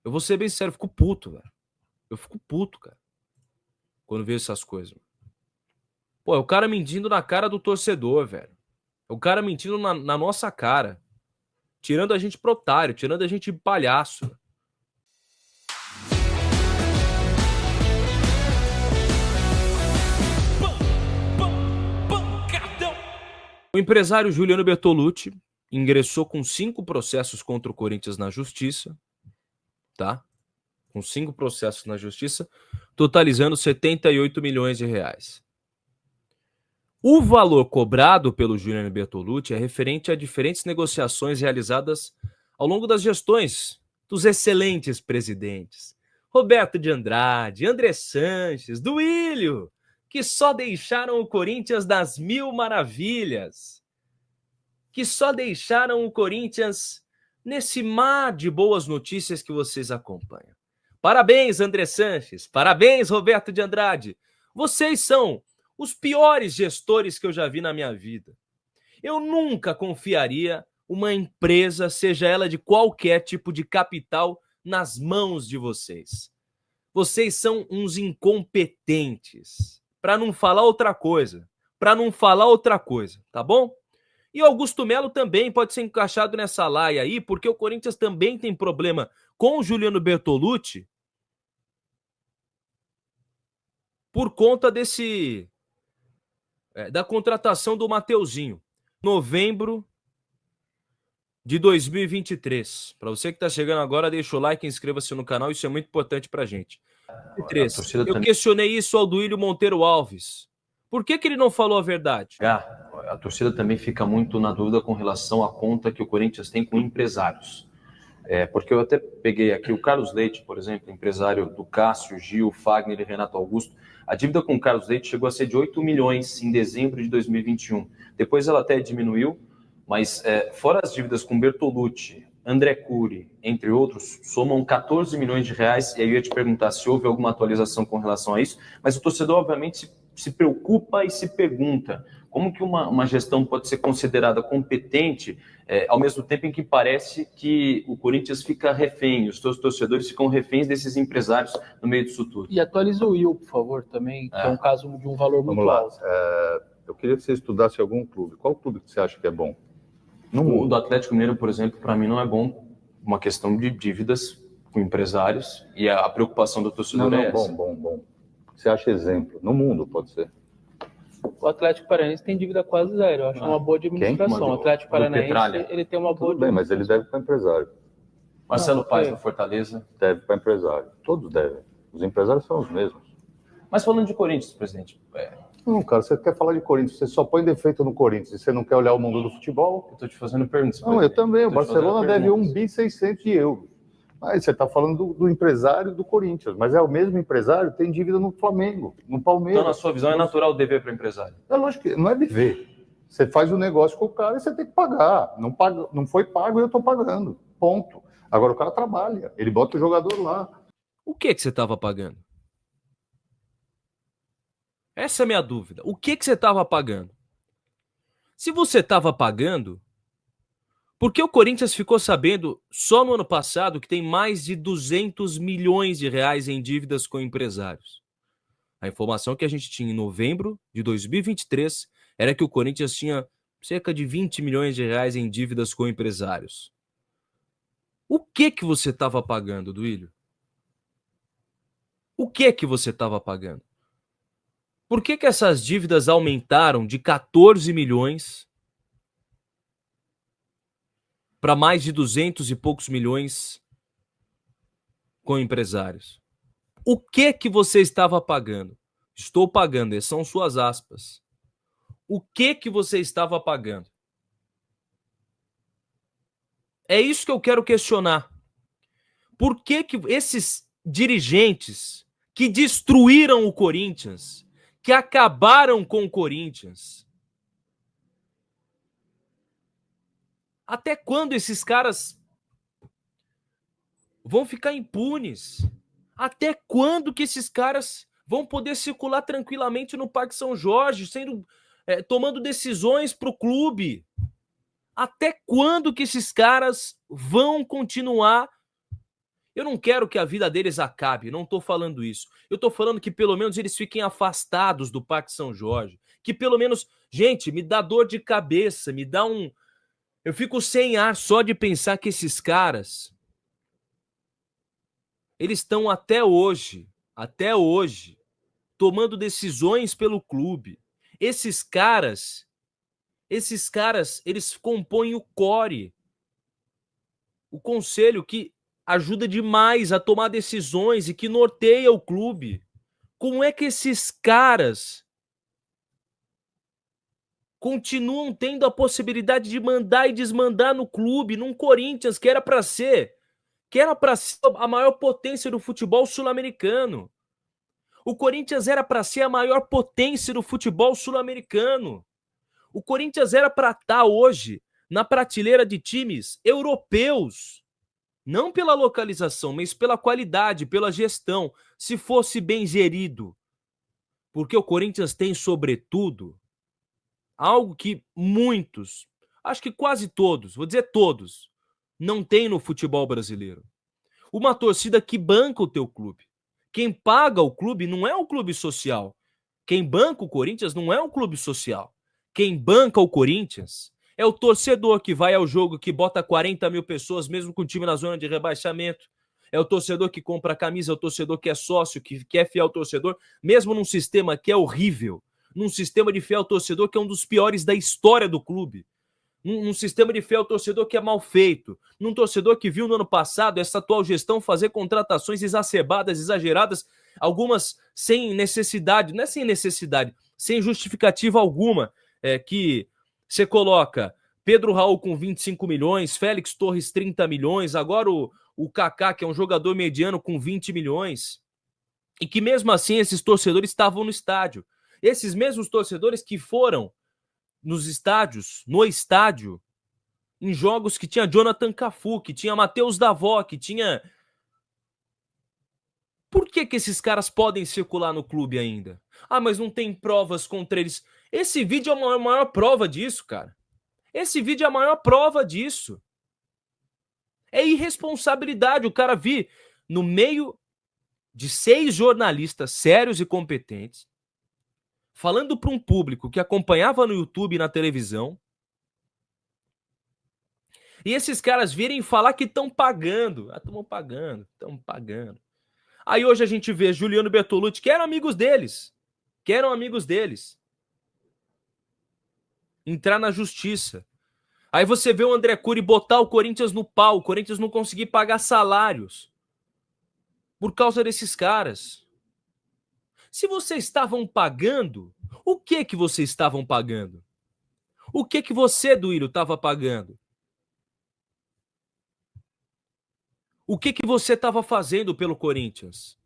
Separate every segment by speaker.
Speaker 1: Eu vou ser bem sincero, eu fico puto, velho. Eu fico puto, cara, quando vejo essas coisas. Pô, é o cara mentindo na cara do torcedor, velho. É o cara mentindo na nossa cara. Tirando a gente pro otário, tirando a gente de palhaço. O empresário Juliano Bertolucci ingressou com 5 processos contra o Corinthians na justiça, tá? Com 5 processos na justiça, totalizando 78 milhões de reais. O valor cobrado pelo Juliano Bertolucci é referente a diferentes negociações realizadas ao longo das gestões dos excelentes presidentes Roberto de Andrade, André Sanches, Duílio, que só deixaram o Corinthians das mil maravilhas, que só deixaram o Corinthians nesse mar de boas notícias que vocês acompanham. Parabéns, André Sanches, parabéns, Roberto de Andrade. Vocês são os piores gestores que eu já vi na minha vida. Eu nunca confiaria uma empresa, seja ela de qualquer tipo de capital, nas mãos de vocês. Vocês são uns incompetentes. Para não falar outra coisa. Tá bom? E o Augusto Melo também pode ser encaixado nessa laia aí, porque o Corinthians também tem problema com o Juliano Bertolucci por conta da contratação do Mateuzinho. Novembro de 2023. Para você que está chegando agora, deixa o like, inscreva-se no canal, isso é muito importante para a gente. Eu questionei isso ao Duílio Monteiro Alves. Por que ele não falou a verdade?
Speaker 2: A torcida também fica muito na dúvida com relação à conta que o Corinthians tem com empresários. Porque eu até peguei aqui o Carlos Leite, por exemplo, empresário do Cássio, Gil, Fagner e Renato Augusto. A dívida com o Carlos Leite chegou a ser de 8 milhões em dezembro de 2021. Depois ela até diminuiu, mas fora as dívidas com Bertolucci, André Cury, entre outros, somam 14 milhões de reais. E aí eu ia te perguntar se houve alguma atualização com relação a isso. Mas o torcedor, obviamente, se preocupa e se pergunta como que uma gestão pode ser considerada competente ao mesmo tempo em que parece que o Corinthians fica refém, os seus torcedores ficam reféns desses empresários no meio disso tudo.
Speaker 3: E atualiza o Will, por favor, também, que é um caso de um valor muito alto.
Speaker 4: Eu queria que você estudasse algum clube. Qual clube que você acha que é bom?
Speaker 2: O do Atlético Mineiro, por exemplo, para mim não é bom. Uma questão de dívidas com empresários e a preocupação do torcedor é essa.
Speaker 4: Bom. Você acha exemplo? No mundo, pode ser.
Speaker 3: O Atlético Paranaense tem dívida quase zero. Eu acho uma boa administração. O Atlético Paranaense, ele tem uma boa...
Speaker 4: Tudo bem, mas ele deve para empresário.
Speaker 2: Marcelo Paes do Fortaleza.
Speaker 4: Deve para empresário. Todos devem. Os empresários são os mesmos.
Speaker 2: Mas falando de Corinthians, presidente...
Speaker 4: Não, cara, você quer falar de Corinthians, você só põe defeito no Corinthians e você não quer olhar o mundo do futebol?
Speaker 2: Eu estou te fazendo perguntas.
Speaker 4: Não, eu também. O Barcelona deve 1.600 de euros. Mas você está falando do empresário do Corinthians, mas é o mesmo empresário que tem dívida no Flamengo, no Palmeiras.
Speaker 2: Então, na sua visão, é natural dever para o empresário?
Speaker 4: É lógico que não é dever. Você faz o negócio com o cara e você tem que pagar. Não foi pago e eu estou pagando. Ponto. Agora o cara trabalha, ele bota o jogador lá.
Speaker 1: O que você estava pagando? Essa é a minha dúvida. O que você estava pagando? Se você estava pagando, por que o Corinthians ficou sabendo só no ano passado que tem mais de 200 milhões de reais em dívidas com empresários? A informação que a gente tinha em novembro de 2023 era que o Corinthians tinha cerca de 20 milhões de reais em dívidas com empresários. O que você estava pagando, Duílio? O que você estava pagando? Por que essas dívidas aumentaram de 14 milhões para mais de 200 e poucos milhões com empresários? O que você estava pagando? Estou pagando, essas são suas aspas. O que você estava pagando? É isso que eu quero questionar. Por que esses dirigentes que destruíram o Corinthians, que acabaram com o Corinthians, até quando esses caras vão ficar impunes? Até quando que esses caras vão poder circular tranquilamente no Parque São Jorge, tomando decisões para o clube? Até quando que esses caras vão continuar Eu não quero que a vida deles acabe, não tô falando isso. Eu tô falando que pelo menos eles fiquem afastados do Parque São Jorge. Que pelo menos, gente, me dá dor de cabeça, me dá um... Eu fico sem ar só de pensar que esses caras, eles estão até hoje, tomando decisões pelo clube. Esses caras, eles compõem o CORE, o conselho que ajuda demais a tomar decisões e que norteia o clube. Como é que esses caras continuam tendo a possibilidade de mandar e desmandar no clube, num Corinthians que era para ser a maior potência do futebol sul-americano? O Corinthians era para ser a maior potência do futebol sul-americano. O Corinthians era para estar hoje na prateleira de times europeus. Não pela localização, mas pela qualidade, pela gestão, se fosse bem gerido. Porque o Corinthians tem, sobretudo, algo que muitos, acho que quase todos, vou dizer todos, não tem no futebol brasileiro. Uma torcida que banca o teu clube. Quem paga o clube não é o clube social. Quem banca o Corinthians não é um clube social. Quem banca o Corinthians é o torcedor que vai ao jogo, que bota 40 mil pessoas, mesmo com o time na zona de rebaixamento. É o torcedor que compra a camisa, é o torcedor que é sócio, que é fiel torcedor, mesmo num sistema que é horrível, num sistema de fiel torcedor que é um dos piores da história do clube, num sistema de fiel torcedor que é mal feito, num torcedor que viu no ano passado essa atual gestão fazer contratações exacerbadas, exageradas, algumas sem necessidade, não é sem necessidade, sem justificativa alguma, que você coloca Pedro Raul com 25 milhões, Félix Torres 30 milhões, agora o Kaká, que é um jogador mediano, com 20 milhões. E que mesmo assim esses torcedores estavam no estádio. Esses mesmos torcedores que foram nos estádios, no estádio, em jogos que tinha Jonathan Cafu, que tinha Matheus Davó, que tinha... Por que esses caras podem circular no clube ainda? Ah, mas não tem provas contra eles. Esse vídeo é a maior prova disso, cara. Esse vídeo é a maior prova disso. É irresponsabilidade o cara vir no meio de 6 jornalistas sérios e competentes, falando para um público que acompanhava no YouTube e na televisão, e esses caras virem falar que estão pagando. Ah, estão pagando. Aí hoje a gente vê Juliano Bertolucci, que eram amigos deles, entrar na justiça. Aí você vê o André Cury botar o Corinthians no pau, o Corinthians não conseguir pagar salários por causa desses caras. Se vocês estavam pagando, o que vocês estavam pagando? O que você, Duílio, estava pagando? O que você estava fazendo pelo Corinthians?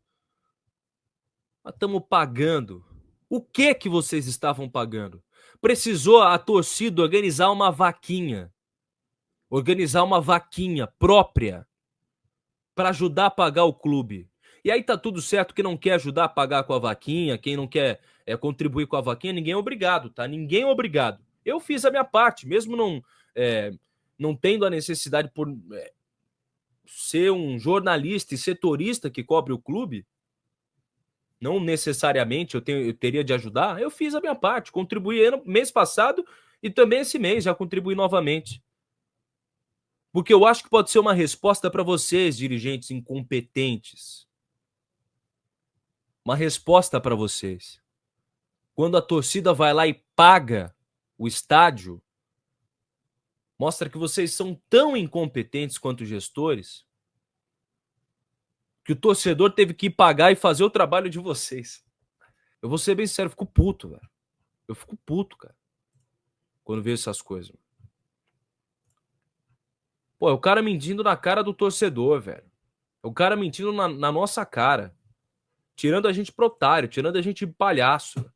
Speaker 1: Estamos pagando. O que vocês estavam pagando? Precisou a torcida organizar uma vaquinha própria para ajudar a pagar o clube. E aí tá tudo certo, quem não quer ajudar a pagar com a vaquinha, quem não quer contribuir com a vaquinha, ninguém é obrigado, tá? Ninguém é obrigado. Eu fiz a minha parte, mesmo não tendo a necessidade por ser um jornalista e setorista que cobre o clube, não necessariamente eu teria de ajudar, eu fiz a minha parte, contribuí no mês passado e também esse mês já contribuí novamente. Porque eu acho que pode ser uma resposta para vocês, dirigentes incompetentes. Uma resposta para vocês. Quando a torcida vai lá e paga o estádio, mostra que vocês são tão incompetentes quanto gestores que o torcedor teve que pagar e fazer o trabalho de vocês. Eu vou ser bem sincero, eu fico puto, velho. Eu fico puto, cara, quando vejo essas coisas. Pô, é o cara mentindo na cara do torcedor, velho. É o cara mentindo na nossa cara. Tirando a gente pro otário, tirando a gente de palhaço.